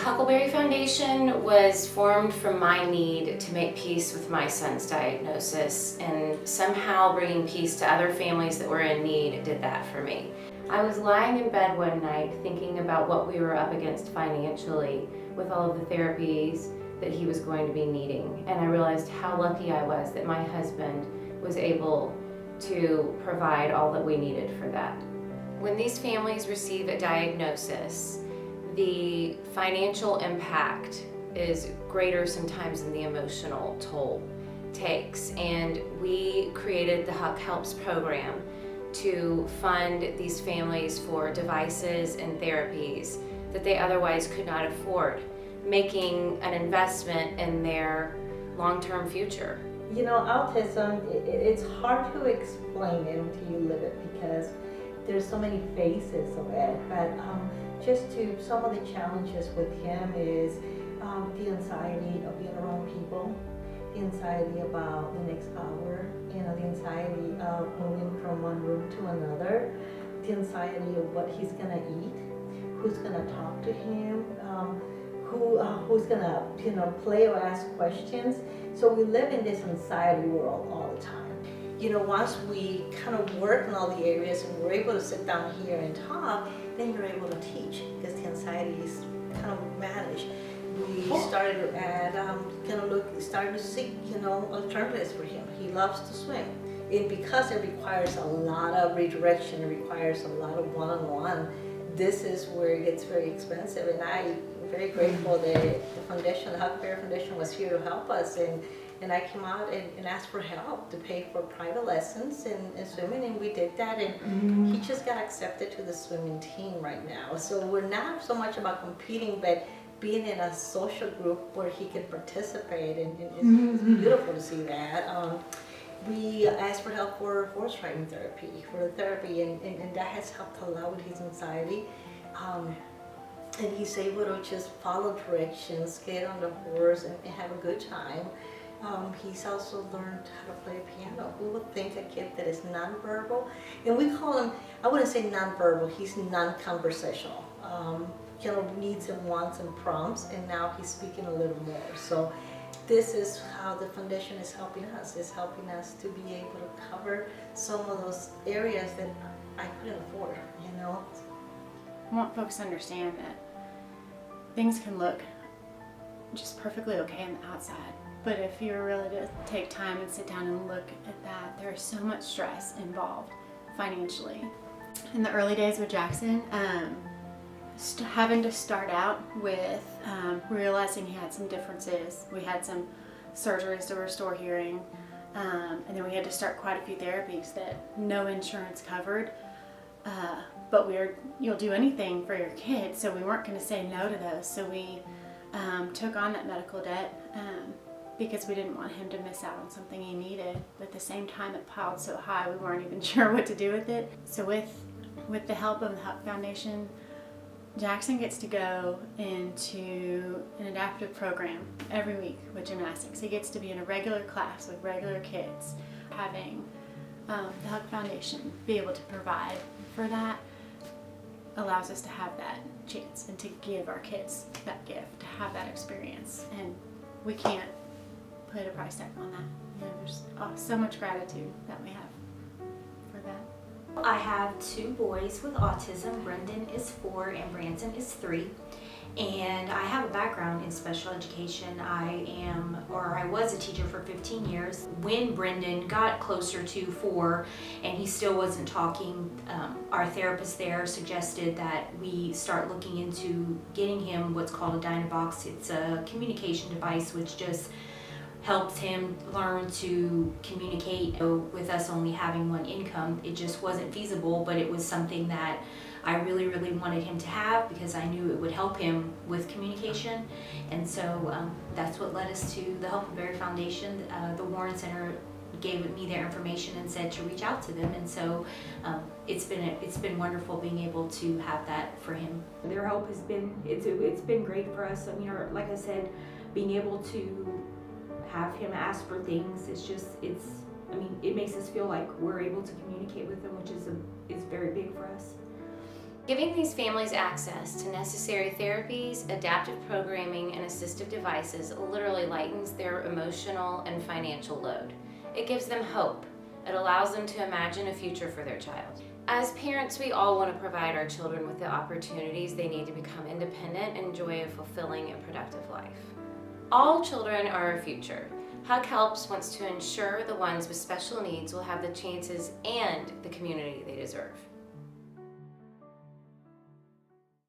Huckleberry Foundation was formed from my need to make peace with my son's diagnosis, and somehow bringing peace to other families that were in need did that for me. I was lying in bed one night thinking about what we were up against financially with all of the therapies that he was going to be needing, and I realized how lucky I was that my husband was able to provide all that we needed for that. When these families receive a diagnosis, the financial impact is greater sometimes than the emotional toll takes, and we created the Huck Helps program to fund these families for devices and therapies that they otherwise could not afford, making an investment in their long-term future. You know, autism, it's hard to explain it until you live it because there's so many phases of it, but some of the challenges with him is the anxiety of being around people, the anxiety about the next hour, the anxiety of moving from one room to another, the anxiety of what he's gonna eat, who's gonna talk to him, who's gonna play or ask questions. So we live in this anxiety world all the time. You know, once we kind of work in all the areas and we're able to sit down here and talk, then you're able to teach because the anxiety is kind of managed. We started to add, started to seek, alternatives for him. He loves to swim. And because it requires a lot of redirection, it requires a lot of one-on-one, this is where it gets very expensive. And I'm very grateful that the foundation, the Huckleberry Foundation, was here to help us. And I came out and asked for help to pay for private lessons in swimming, and we did that, and he just got accepted to the swimming team right now. So we're not so much about competing, but being in a social group where he can participate, and it's beautiful to see that. We asked for help for horse riding therapy, and that has helped a lot with his anxiety. And he's able to just follow directions, get on the horse, and have a good time. He's also learned how to play piano. Who would think a kid that is nonverbal? And we call him, I wouldn't say nonverbal, he's non-conversational. Needs and wants and prompts, and now he's speaking a little more. So this is how the foundation is helping us to be able to cover some of those areas that I couldn't afford, I want folks to understand that things can look just perfectly okay on the outside. But if you're really to take time and sit down and look at that, there's so much stress involved financially. In the early days with Jackson, having to start out with realizing he had some differences. We had some surgeries to restore hearing, and then we had to start quite a few therapies that no insurance covered. But you'll do anything for your kids, so we weren't going to say no to those. So we took on that medical debt because we didn't want him to miss out on something he needed. But at the same time, it piled so high we weren't even sure what to do with it. So with the help of the Huck Foundation, Jackson gets to go into an adaptive program every week with gymnastics. He gets to be in a regular class with regular kids. Having the Huck Foundation be able to provide for that allows us to have that chance and to give our kids that gift, to have that experience. And we can't put a price tag on that. There's so much gratitude that we have for that. I have two boys with autism. Brendan is 4 and Branson is 3. And I have a background in special education. I was a teacher for 15 years. When Brendan got closer to 4 and he still wasn't talking, our therapist there suggested that we start looking into getting him what's called a Dynabox. It's a communication device which just helps him learn to communicate. With us only having one income, it just wasn't feasible, but it was something that I really, really wanted him to have because I knew it would help him with communication. And so that's what led us to the Huckleberry Foundation. The Warren Center gave me their information and said to reach out to them, and so it's been wonderful being able to have that for him. Their help has been it's been great for us. I mean, like I said, being able to have him ask for things, it makes us feel like we're able to communicate with him, which is very big for us. Giving these families access to necessary therapies, adaptive programming, and assistive devices literally lightens their emotional and financial load. It gives them hope. It allows them to imagine a future for their child. As parents, we all want to provide our children with the opportunities they need to become independent and enjoy a fulfilling and productive life. All children are our future. Hug Helps wants to ensure the ones with special needs will have the chances and the community they deserve.